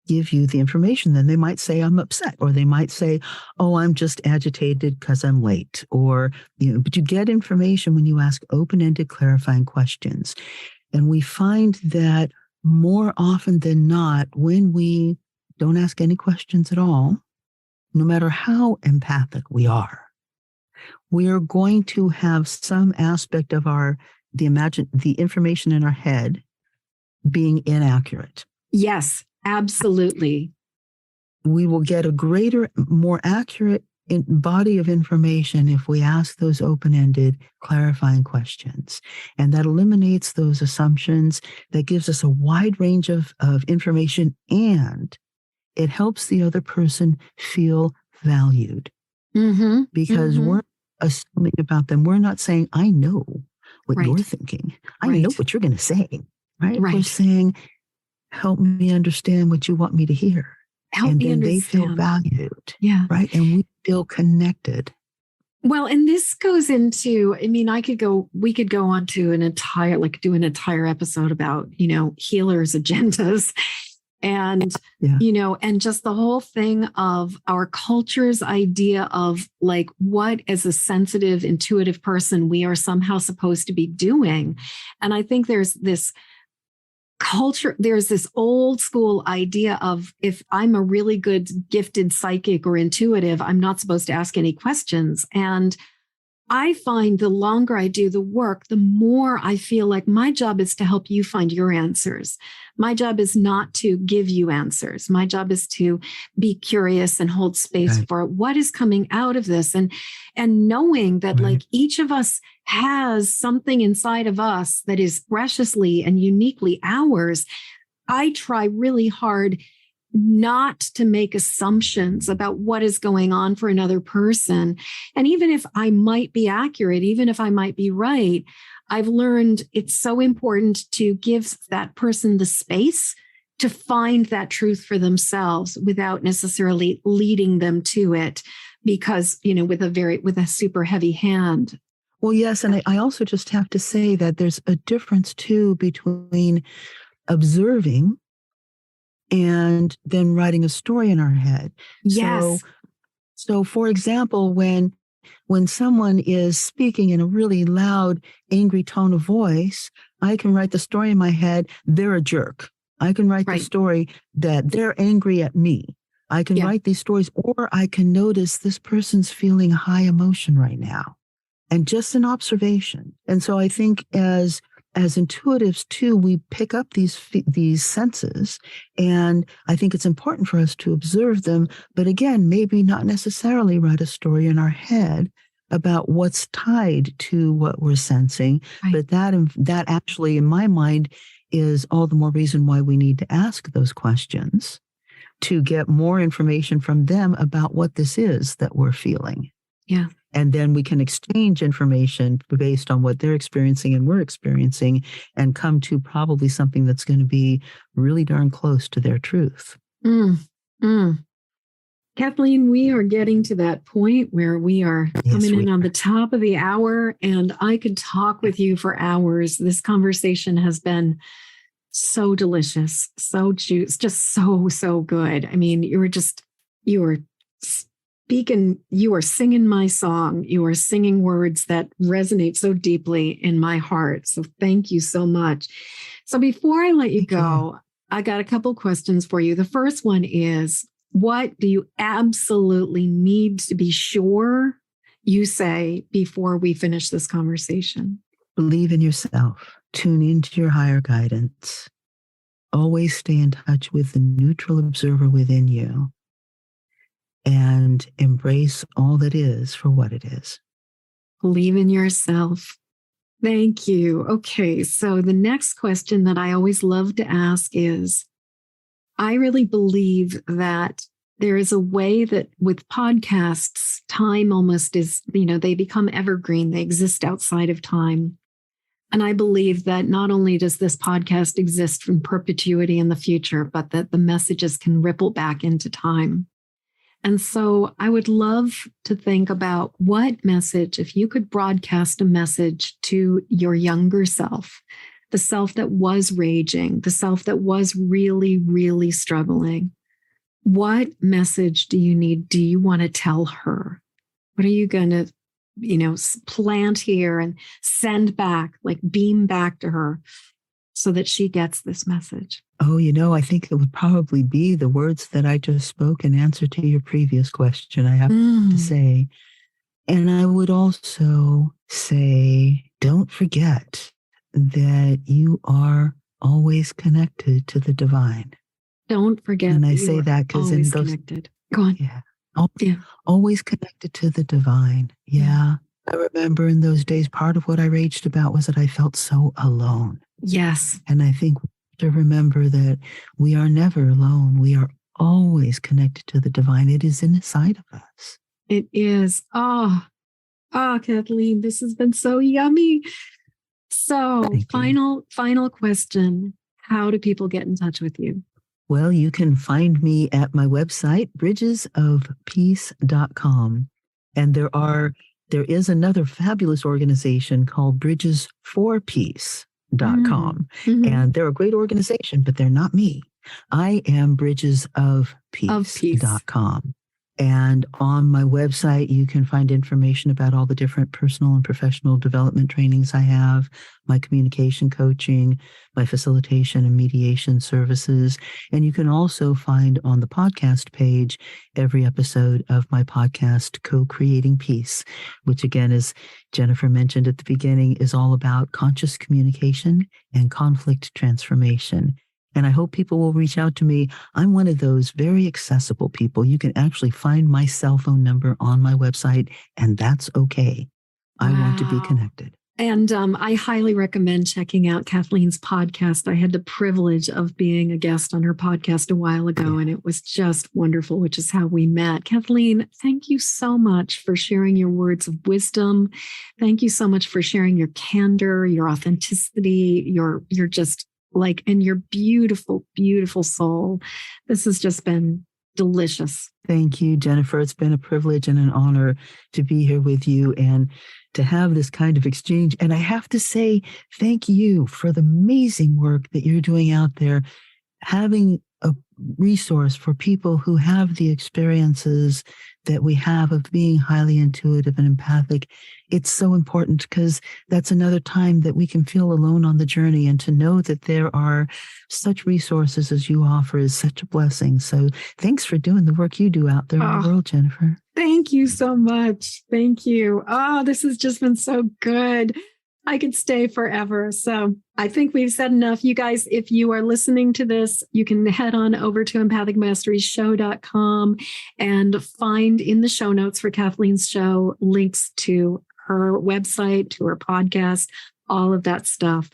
give you the information. Then they might say, I'm upset, or they might say, oh, I'm just agitated because I'm late, or, but you get information when you ask open-ended clarifying questions. And we find that more often than not, when we don't ask any questions at all, no matter how empathic we are going to have some aspect of the information in our head being inaccurate. Yes, absolutely. We will get a greater, more accurate body of information if we ask those open-ended, clarifying questions. And that eliminates those assumptions. That gives us a wide range of information, and it helps the other person feel valued. Mm-hmm. Because we're assuming about them. We're not saying, I know what you're thinking. I know what you're going to say. Right? We're saying, help me understand what you want me to hear. Help me understand. They feel valued. Yeah. Right. And we feel connected. Well, and this goes into, we could go on to do an entire episode about, healers' agendas. And, and just the whole thing of our culture's idea of what, as a sensitive, intuitive person, we are somehow supposed to be doing. And I think there's this culture, there's this old school idea of, if I'm a really good, gifted psychic or intuitive, I'm not supposed to ask any questions. And I find the longer I do the work, the more I feel like my job is to help you find your answers. My job is not to give you answers. My job is to be curious and hold space for what is coming out of this. And knowing that each of us has something inside of us that is preciously and uniquely ours. I try really hard not to make assumptions about what is going on for another person. And even if I might be accurate, even if I might be right, I've learned it's so important to give that person the space to find that truth for themselves without necessarily leading them to it, because, with a super heavy hand. Well, yes. And I also just have to say that there's a difference too between observing and then writing a story in our head. Yes. So for example, when someone is speaking in a really loud, angry tone of voice, I can write the story in my head, they're a jerk. I can write the story that they're angry at me. I can write these stories, or I can notice this person's feeling high emotion right now. And just an observation. And so I think as intuitives too, we pick up these senses, and I think it's important for us to observe them. But again, maybe not necessarily write a story in our head about what's tied to what we're sensing. But that actually, in my mind, is all the more reason why we need to ask those questions, to get more information from them about what this is that we're feeling. Yeah. And then we can exchange information based on what they're experiencing and we're experiencing, and come to probably something that's going to be really darn close to their truth. Kathleen, we are getting to that point where we are coming in on the top of the hour, and I could talk with you for hours. This conversation has been so delicious, so juicy, just so good. I mean, you were speaking, you are singing my song. You are singing words that resonate so deeply in my heart. So thank you so much. So before I let you go, I got a couple questions for you. The first one is, what do you absolutely need to be sure you say before we finish this conversation? Believe in yourself. Tune into your higher guidance. Always stay in touch with the neutral observer within you, and embrace all that is for what it is. Believe in yourself. Thank you. Okay, so the next question that I always love to ask is, I really believe that there is a way that with podcasts, time almost is, they become evergreen. They exist outside of time. And I believe that not only does this podcast exist from perpetuity in the future, but that the messages can ripple back into time. And so I would love to think about what message, if you could broadcast a message to your younger self, the self that was raging, the self that was really, really struggling. What message do you need? Do you want to tell her? What are you going to, plant here and send back, like beam back to her so that she gets this message? Oh, I think it would probably be the words that I just spoke in answer to your previous question, I have to say. And I would also say, don't forget that you are always connected to the divine. Don't forget. And I say that because in those connected. Go on. Yeah. Always connected to the divine. Yeah. I remember in those days, part of what I raged about was that I felt so alone. Yes. And I think to remember that we are never alone. We are always connected to the divine. It is inside of us. It is. Oh, Kathleen, this has been so yummy. So final question. How do people get in touch with you? Well, you can find me at my website, bridgesofpeace.com. And there is another fabulous organization called bridgesforpeace.com. Mm-hmm. And they're a great organization, but they're not me. I am bridgesofpeace.com. And on my website, you can find information about all the different personal and professional development trainings I have, my communication coaching, my facilitation and mediation services. And you can also find on the podcast page every episode of my podcast, Co-Creating Peace, which again, as Jennifer mentioned at the beginning, is all about conscious communication and conflict transformation. And I hope people will reach out to me. I'm one of those very accessible people. You can actually find my cell phone number on my website, and that's okay. I want to be connected. And I highly recommend checking out Kathleen's podcast. I had the privilege of being a guest on her podcast a while ago, and it was just wonderful, which is how we met. Kathleen, thank you so much for sharing your words of wisdom. Thank you so much for sharing your candor, your authenticity, your just and your beautiful, beautiful soul. This has just been delicious. Thank you, Jennifer. It's been a privilege and an honor to be here with you and to have this kind of exchange. And I have to say, thank you for the amazing work that you're doing out there, having a resource for people who have the experiences that we have of being highly intuitive and empathic. It's so important because that's another time that we can feel alone on the journey, and to know that there are such resources as you offer is such a blessing. So thanks for doing the work you do out there in the world, Jennifer. Thank you so much. Thank you. This has just been so good. I could stay forever. So I think we've said enough. You guys, if you are listening to this, you can head on over to empathicmasterieshow.com and find in the show notes for Kathleen's show links to her website, to her podcast, all of that stuff.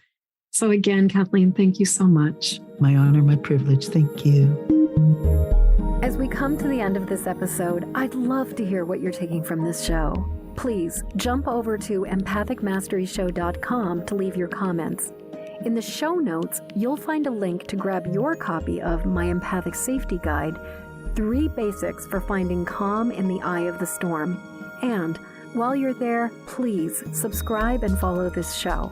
So again, Kathleen, thank you so much. My honor, my privilege. Thank you. As we come to the end of this episode, I'd love to hear what you're taking from this show. Please jump over to empathicmasterieshow.com to leave your comments. In the show notes, you'll find a link to grab your copy of my Empathic Safety Guide, 3 Basics for Finding Calm in the Eye of the Storm. And while you're there, please subscribe and follow this show.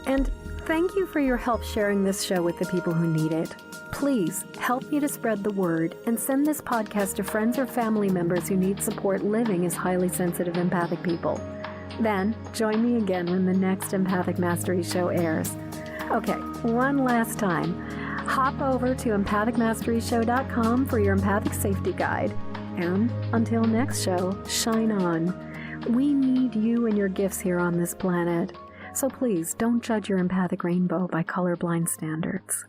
And thank you for your help sharing this show with the people who need it. Please help me to spread the word and send this podcast to friends or family members who need support living as highly sensitive empathic people. Then join me again when the next Empathic Mastery Show airs. Okay, one last time. Hop over to empathicmasterieshow.com for your Empathic Safety Guide. And until next show, shine on. We need you and your gifts here on this planet. So please don't judge your empathic rainbow by colorblind standards.